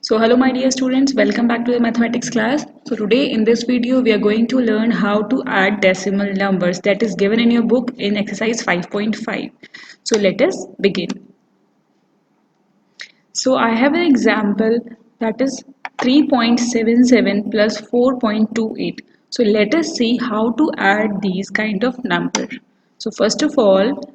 So hello my dear students, welcome back to the mathematics class. So today in this video we are going to learn how to add decimal numbers that is given in your book in exercise 5.5. So let us begin. So I have an example that is 3.77 plus 4.28. So let us see how to add these kind of number. So first of all,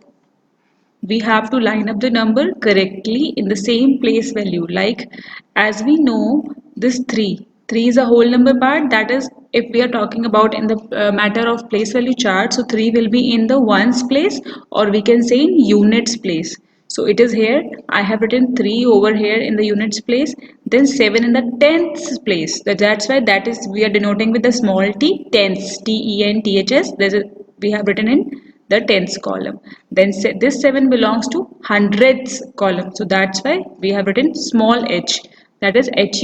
we have to line up the number correctly in the same place value. Like as we know, this 3 is a whole number part. That is, if we are talking about in the matter of place value chart, so 3 will be in the ones place, or we can say in units place. So it is here. I have written 3 over here in the units place, then 7 in the tenths place. That's why that is we are denoting with the small t, tenths, tenths. We have written in the tens column. Then this 7 belongs to hundreds column. So that's why we have written small h. That is hundredths.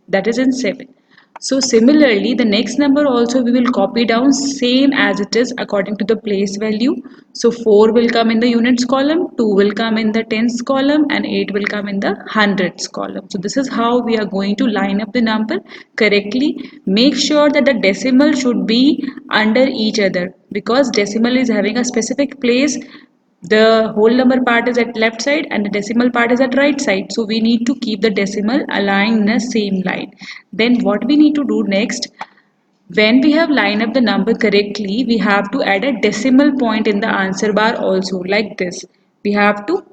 That is in 7. So similarly, the next number also we will copy down same as it is according to the place value. So 4 will come in the units column, 2 will come in the tens column, and 8 will come in the hundreds column. So this is how we are going to line up the number correctly. Make sure that the decimal should be under each other, because decimal is having a specific place. The whole number part is at left side and the decimal part is at right side, so we need to keep the decimal aligned in the same line. Then what we need to do next, when we have lined up the number correctly, we have to add a decimal point in the answer bar also, like this. We have to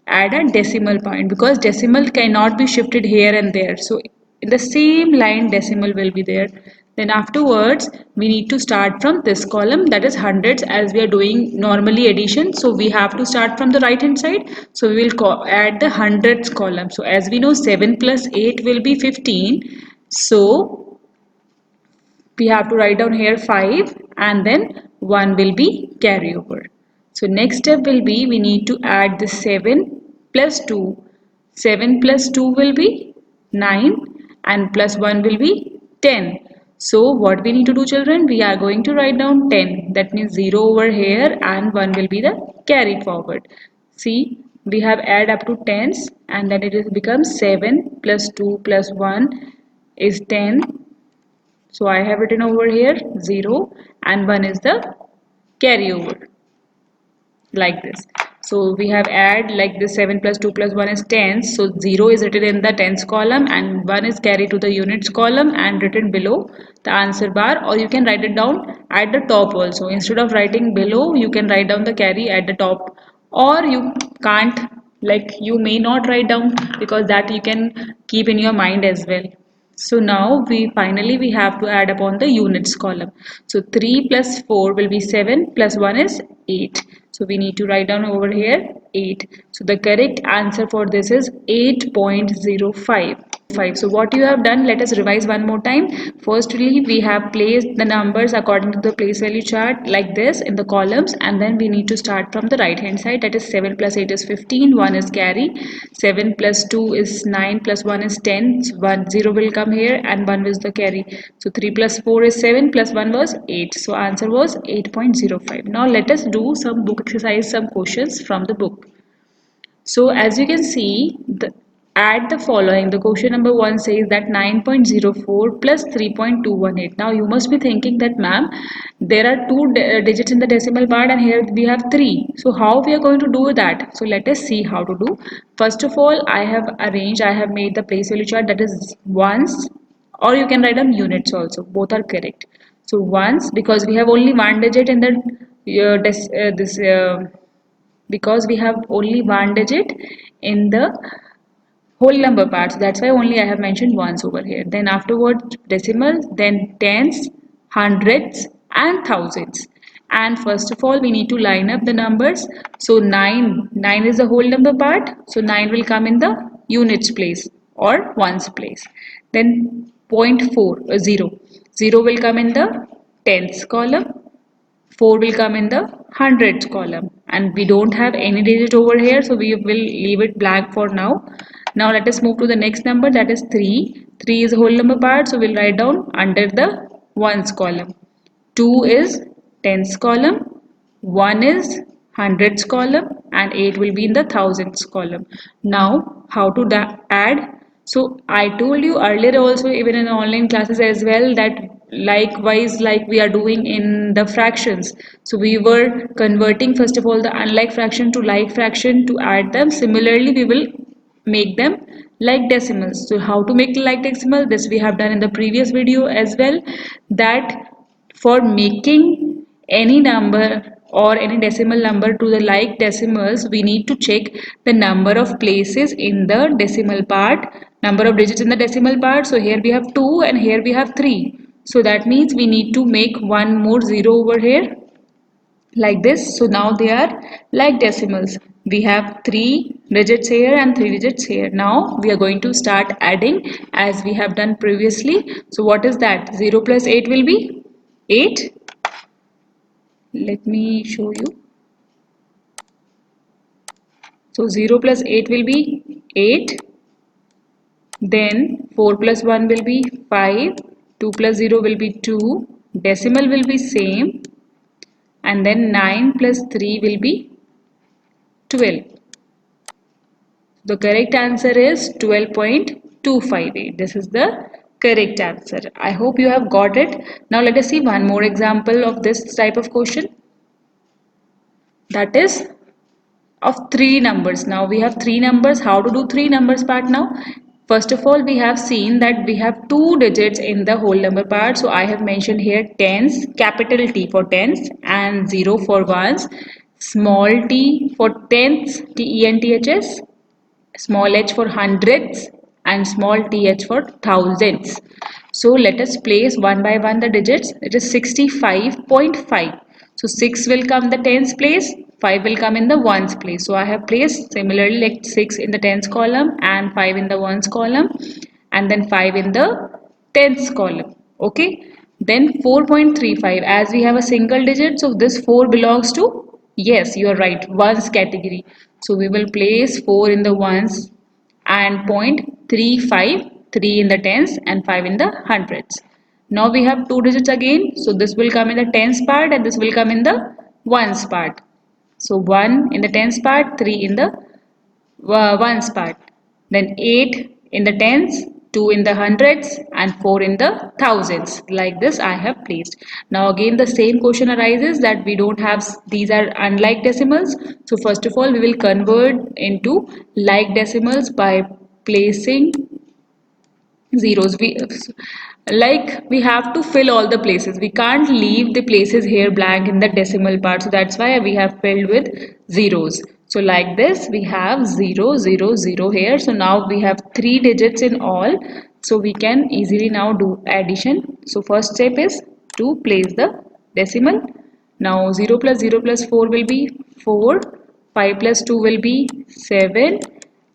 add a decimal point because decimal cannot be shifted here and there. So in the same line decimal will be there. Then afterwards we need to start from this column, that is hundreds, as we are doing normally addition. So we have to start from the right hand side. So we will add the hundreds column. So as we know, 7 plus 8 will be 15. So we have to write down here 5 and then 1 will be carryover. So next step will be we need to add the 7 plus 2. 7 plus 2 will be 9 and plus 1 will be 10. So what we need to do, children, we are going to write down 10. That means 0 over here and 1 will be the carried forward. See, we have add up to tens and then it will become 7 plus 2 plus 1 is 10. So I have written over here 0 and 1 is the carryover, like this. So we have add like this, 7 plus 2 plus 1 is 10. So 0 is written in the tens column and 1 is carried to the units column and written below the answer bar, or you can write it down at the top also. Instead of writing below, you can write down the carry at the top, or you can't, like you may not write down, because that you can keep in your mind as well. So now we have to add upon the units column. So 3 plus 4 will be 7 plus 1 is 8. So we need to write down over here 8. So the correct answer for this is 8.05. So what you have done, let us revise one more time. Firstly, we have placed the numbers according to the place value chart like this in the columns, and then we need to start from the right hand side. That is 7 plus 8 is 15, 1 is carry, 7 plus 2 is 9 plus 1 is 10, so 0 will come here and 1 is the carry. So 3 plus 4 is 7 plus 1 was 8. So answer was 8.05. Now let us do some book exercise, some questions from the book. So as you can see, add the following. The question number 1 says that 9.04 plus 3.218. Now you must be thinking that, ma'am, there are two digits in the decimal part and here we have 3. So how we are going to do that? So let us see how to do. First of all, I have made the place value chart, that is ones, or you can write down units also. Both are correct. So ones, because we have only one digit in the because we have only one digit in the whole number part, so that's why only I have mentioned ones over here. Then afterwards decimal, then tens, hundreds and thousands. And first of all we need to line up the numbers. So 9 is the whole number part, so 9 will come in the units place or ones place. Then 0 will come in the tens column, 4 will come in the hundreds column, and we don't have any digit over here, so we will leave it blank for now. Now let us move to the next number, that is 3. 3 is a whole number part, so we'll write down under the ones column. 2 is tens column, 1 is hundreds column and 8 will be in the thousands column. Now how to add? So I told you earlier also, even in online classes as well, that likewise like we are doing in the fractions. So we were converting first of all the unlike fraction to like fraction to add them. Similarly we will make them like decimals. So how to make like decimal? This we have done in the previous video as well, that for making any number or any decimal number to the like decimals, we need to check the number of places in the decimal part, number of digits in the decimal part. So here we have 2 and here we have 3. So that means we need to make one more 0 over here like this. So now they are like decimals. We have 3 digits here and 3 digits here. Now we are going to start adding as we have done previously. So what is that? 0 plus 8 will be 8. Let me show you. So 0 plus 8 will be 8. Then 4 plus 1 will be 5. 2 plus 0 will be 2. Decimal will be same. And then 9 plus 3 will be 12. The correct answer is 12.258. This is the correct answer. I hope you have got it. Now let us see one more example of this type of question. That is of 3 numbers. Now we have 3 numbers. How to do 3 numbers part now? First of all, we have seen that we have 2 digits in the whole number part. So I have mentioned here tens, capital T for tens and 0 for ones, small t for tenths, TENTHS, small h for hundreds and small th for thousands. So let us place one by one the digits. It is 65.5. So 6 will come in the tens place, 5 will come in the ones place. So I have placed similarly like 6 in the tens column and 5 in the ones column and then 5 in the tens column. Okay. Then 4.35, as we have a single digit, so this 4 belongs to, yes, you are right, ones category. So we will place 4 in the ones and 0.35, 3 in the tens and 5 in the hundreds. Now we have 2 digits again. So this will come in the tens part and this will come in the ones part. So 1 in the tens part, 3 in the ones part. Then 8 in the tens, 2 in the hundreds and 4 in the thousands. Like this I have placed. Now again the same question arises that we don't have, these are unlike decimals. So first of all we will convert into like decimals by placing zeros. We have to fill all the places. We can't leave the places here blank in the decimal part, so that's why we have filled with zeros. So like this we have 0 0 0 here. So now we have 3 digits in all, so we can easily now do addition. So first step is to place the decimal. Now 0 plus 0 plus 4 will be 4, 5 plus 2 will be 7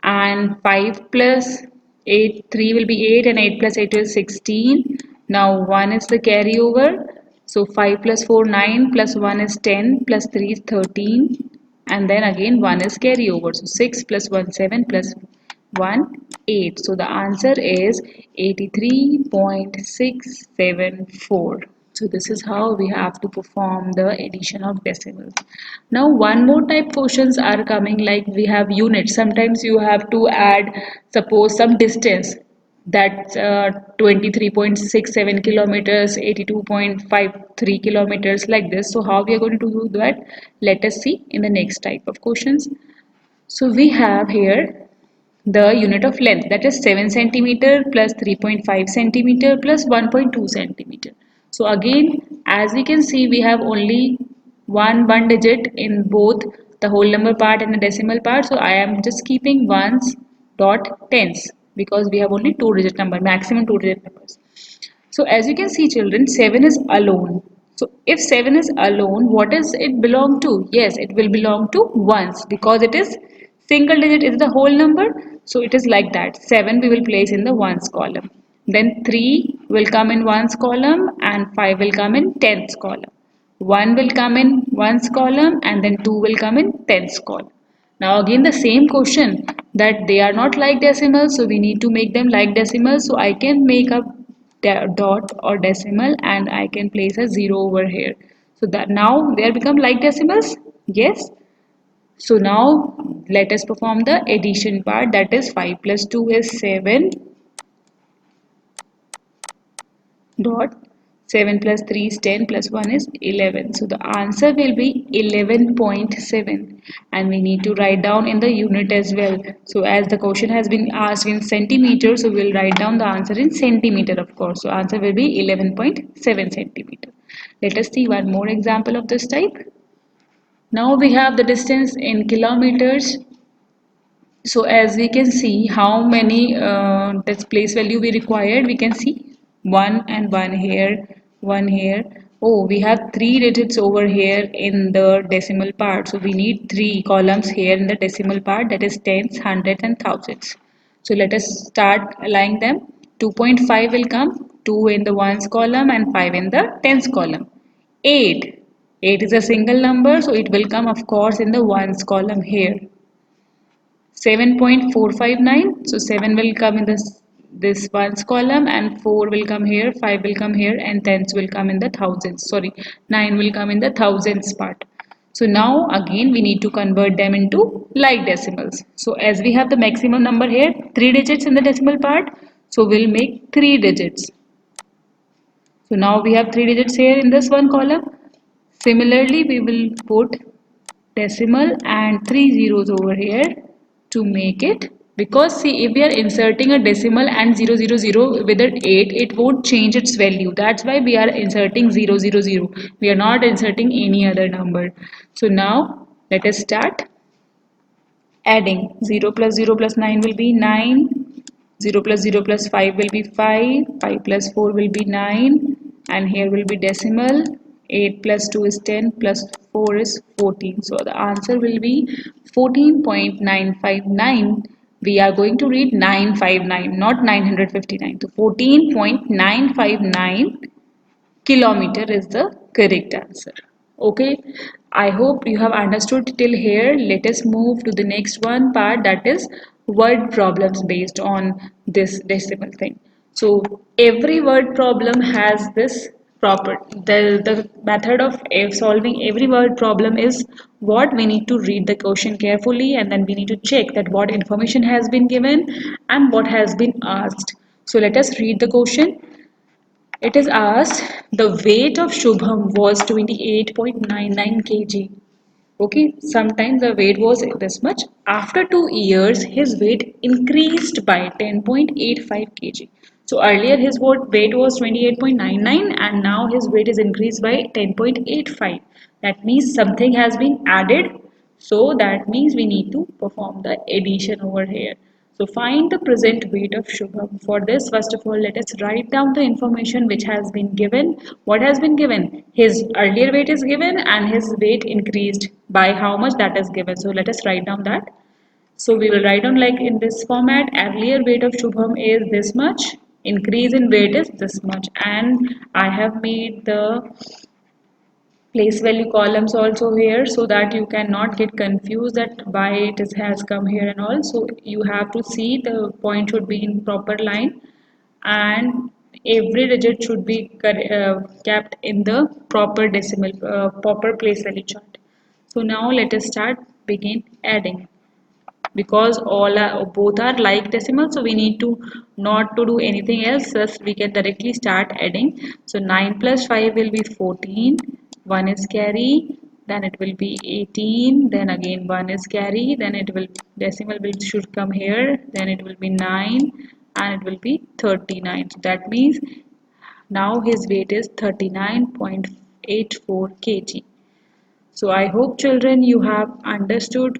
and 5 plus 8, 3 will be 8 and 8 plus 8 is 16. Now 1 is the carryover. So 5 plus 4 9 plus 1 is 10 plus 3 is 13 and then again 1 is carryover. So 6 plus 1 7 plus 1 8. So the answer is 83.674. So this is how we have to perform the addition of decimals. Now one more type questions are coming, like we have units. Sometimes you have to add, suppose some distance, that's 23.67 kilometers, 82.53 kilometers, like this. So how we are going to do that? Let us see in the next type of questions. So we have here the unit of length, that is 7 centimeter plus 3.5 centimeter plus 1.2 centimeter. So again, as we can see, we have only one digit in both the whole number part and the decimal part. So I am just keeping ones dot tens because we have only 2 digit number, maximum 2 digit numbers. So as you can see children, 7 is alone. So if 7 is alone, what does it belong to? Yes, it will belong to ones because it is single digit, is the whole number. So it is like that. 7 we will place in the ones column. Then 3 will come in ones column and 5 will come in tens column. 1 will come in ones column and then 2 will come in tens column. Now again the same question, that they are not like decimals, so we need to make them like decimals. So I can make a dot or decimal and I can place a 0 over here. So that now they are become like decimals. Yes. So now let us perform the addition part, that is 5 plus 2 is 7 dot 7 plus 3 is 10 plus 1 is 11. So the answer will be 11.7 and we need to write down in the unit as well. So as the question has been asked in centimeters, so we'll write down the answer in centimeter of course. So answer will be 11.7 centimeter. Let us see one more example of this type. Now we have the distance in kilometers. So as we can see how many this place value we required, we can see one here. Oh, we have three digits over here in the decimal part. So we need three columns here in the decimal part, that is tens, hundreds and thousands. So let us start aligning them. 2.5 will come, 2 in the ones column and 5 in the tens column. 8. 8 is a single number, so it will come of course in the ones column here. 7.459, so 7 will come in this ones column and 4 will come here, 5 will come here and tens will come in the thousands, sorry, 9 will come in the thousands part. So now again we need to convert them into like decimals. So as we have the maximum number here, 3 digits in the decimal part, so we'll make 3 digits. So now we have 3 digits here in this one column. Similarly, we will put decimal and 3 zeros over here to make it, because see if we are inserting a decimal and 000 with an 8, it won't change its value. That's why we are inserting 000. We are not inserting any other number. So now let us start adding. 0 plus 0 plus 9 will be 9, 0 plus 0 plus 5 will be 5, 5 plus 4 will be 9 and here will be decimal. 8 plus 2 is 10 plus 4 is 14. So the answer will be 14.959. We are going to read 959, not 959. So 14.959 kilometer is the correct answer. Okay, I hope you have understood till here. Let us move to the next one part, that is word problems based on this decimal thing. So every word problem has this proper, the method of solving every word problem is what we need to read the question carefully and then we need to check that what information has been given and what has been asked. So let us read the question. It is asked, the weight of Shubham was 28.99 kg. Okay, sometimes the weight was this much. After 2 years, his weight increased by 10.85 kg. So earlier his weight was 28.99 and now his weight is increased by 10.85. That means something has been added. So that means we need to perform the addition over here. So find the present weight of Shubham. For this, first of all, let us write down the information which has been given. What has been given? His earlier weight is given and his weight increased by how much, that is given. So let us write down that. So we will write down like in this format, earlier weight of Shubham is this much, increase in weight is this much, and I have made the place value columns also here so that you cannot get confused that why it has come here and all. So you have to see the point should be in proper line and every digit should be kept in the proper decimal proper place value chart. So now let us start begin adding, because all are both are like decimal, so we need to not to do anything else, thus we can directly start adding. So 9 plus 5 will be 14, 1 is carry, then it will be 18, then again 1 is carry, then it will decimal will should come here, then it will be 9 and it will be 39. So that means now his weight is 39.84 kg. So I hope children you have understood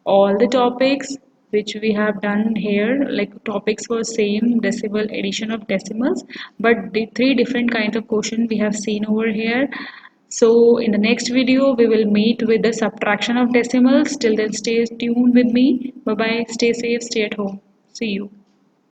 all the topics which we have done here. Like topics were same, decimal, addition of decimals, but the three different kinds of question we have seen over here. So in the next video we will meet with the subtraction of decimals. Till then stay tuned with me. Bye bye, stay safe, stay at home. See you.